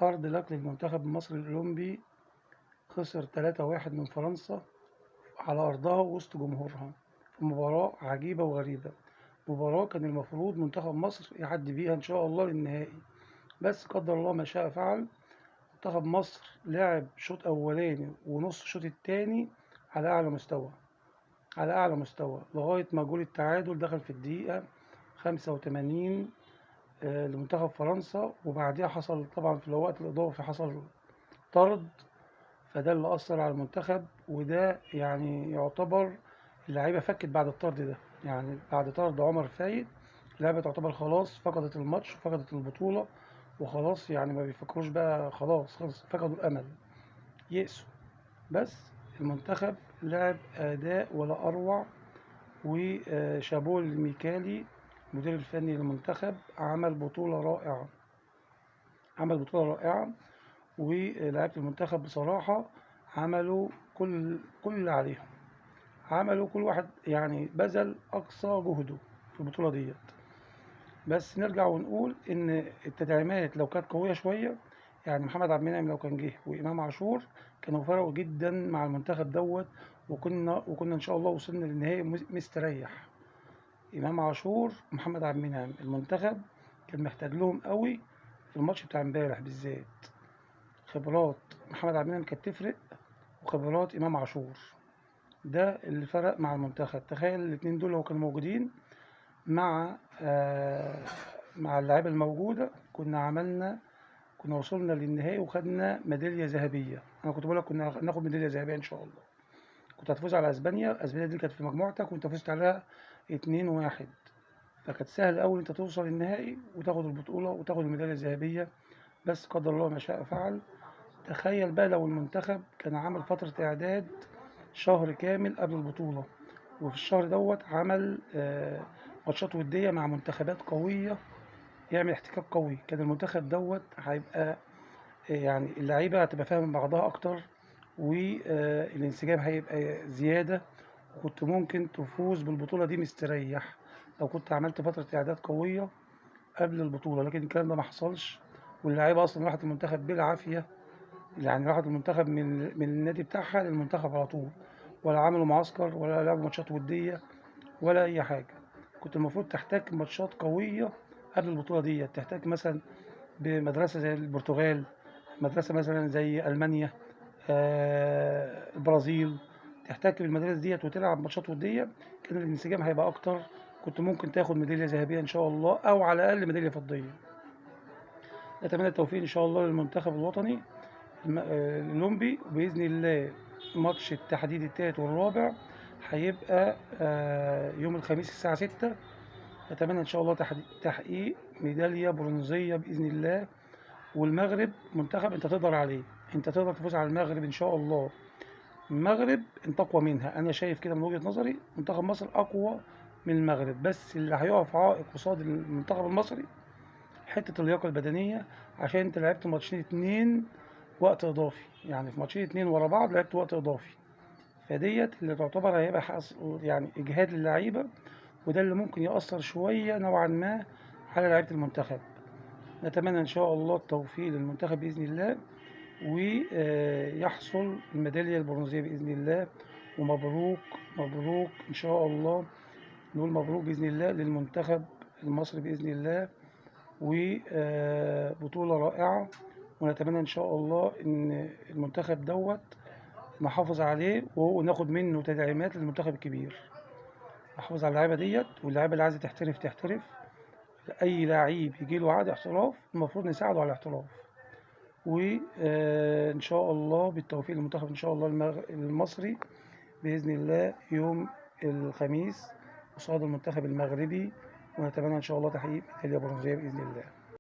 هارد لك للمنتخب المصري الأولمبي، خسر 3-1 من فرنسا على أرضها وسط جمهورها في مباراة عجيبة وغريبة. مباراة كان المفروض منتخب مصر يعدي بيها إن شاء الله للنهائي، بس قدر الله ما شاء فعل. منتخب مصر لعب شوط أولاني ونص الشوط التاني على أعلى مستوى، على أعلى مستوى، لغاية ما جول التعادل دخل في الدقيقة 85 لمنتخب فرنسا. وبعديها حصل طبعا في الوقت الإضافي حصل طرد، فده اللي أثر على المنتخب. وده يعني يعتبر اللعيبة فكت بعد الطرد ده، يعني بعد طرد عمر فايد اللعيبة تعتبر خلاص فقدت الماتش وفقدت البطولة، وخلاص يعني ما بيفكروش بقى، خلاص خلص، فقدوا الأمل، يئسوا. بس المنتخب لعب أداء ولا أروع، وشابوه الميكالي المدير الفني للمنتخب عمل بطولة رائعة، عمل بطولة رائعة. ولاعيبة المنتخب بصراحة عملوا كل اللي عليهم، عملوا كل واحد يعني بذل أقصى جهده في البطولة ديت. بس نرجع ونقول إن التدعيمات لو كانت قوية شوية، يعني محمد عبد المنعم لو كان جه وإمام عاشور كانوا فرقوا جدا مع المنتخب دوت، وكنا إن شاء الله وصلنا للنهائي مستريح. إمام عاشور ومحمد عبد المنعم المنتخب كان محتاج لهم قوي في الماتش بتاع امبارح بالذات. خبرات محمد عبد المنعم كانت تفرق، وخبرات إمام عاشور ده اللي فرق مع المنتخب. تخيل الاتنين دول لو كانوا موجودين مع مع اللعيبة الموجودة كنا وصلنا للنهائي وخدنا ميدالية ذهبية. أنا كنت بقول لك كنا هناخد ميدالية ذهبية إن شاء الله. كنت هتفوز على أسبانيا، أسبانيا دي كانت في مجموعتك وأنت فزت عليها 2-1، فكانت سهل أوي أنت توصل النهائي وتاخد البطولة وتاخد الميدالية الذهبية. بس قدر الله ما شاء فعل. تخيل بقى لو المنتخب كان عمل فترة إعداد شهر كامل قبل البطولة، وفي الشهر دوت عمل ماتشات ودية مع منتخبات قوية، يعمل احتكاك قوي، كان المنتخب دوت هيبقى يعني اللعيبة هتبقى فاهمة بعضها أكتر، والانسجام هيبقى زيادة، وكنت ممكن تفوز بالبطولة دي مستريح لو كنت عملت فترة إعداد قوية قبل البطولة. لكن الكلام ده ما حصلش، واللعيبة أصلا راحت المنتخب بالعافية، يعني راحت المنتخب من النادي بتاعها للمنتخب على طول، ولا عملوا معسكر ولا لعبوا ماتشات ودية ولا أي حاجة. كنت المفروض تحتاج ماتشات قوية قبل البطولة دي، تحتاج مثلا بمدرسة زي البرتغال، مدرسة مثلا زي ألمانيا، البرازيل، تحتك بالمدارس ديت وتلعب ماتشات ودية، كان الانسجام هيبقى أكتر، كنت ممكن تاخد ميدالية ذهبية إن شاء الله، أو على الأقل ميدالية فضية. نتمنى التوفيق إن شاء الله للمنتخب الوطني الأولمبي، وبإذن الله ماتش التحديد التالت والرابع هيبقى يوم الخميس الساعة 6. أتمنى إن شاء الله تحقيق ميدالية برونزية بإذن الله. والمغرب منتخب أنت تقدر عليه، أنت تقدر تفوز على المغرب إن شاء الله. المغرب أنت أقوى منها، أنا شايف كده من وجهة نظري، منتخب مصر أقوى من المغرب، بس اللي هيقف عائق قصاد المنتخب المصري حتة اللياقة البدنية، عشان أنت لعبت ماتشين اتنين وقت إضافي، يعني في ماتشين اتنين ورا بعض لعبت وقت إضافي، فديت اللي تعتبر هيبقى يعني إجهاد للعيبة، وده اللي ممكن يأثر شوية نوعا ما على لعيبة المنتخب. نتمنى إن شاء الله التوفيق للمنتخب بإذن الله، ويحصل الميدالية البرونزية بإذن الله. ومبروك، مبروك إن شاء الله، نقول مبروك بإذن الله للمنتخب المصري بإذن الله، وبطولة رائعة. ونتمنى إن شاء الله إن المنتخب دوت نحافظ عليه وناخد منه تدعيمات للمنتخب الكبير، نحافظ على اللعيبة ديت، واللعيبة اللي عايزة تحترف تحترف. أي لعيب يجيله عقد احتراف المفروض نساعده على الاحتراف. وإن شاء الله بالتوفيق للمنتخب إن شاء الله المصري بإذن الله يوم الخميس قصاد المنتخب المغربي، ونتمنى إن شاء الله تحقيق ميدالية برونزية بإذن الله.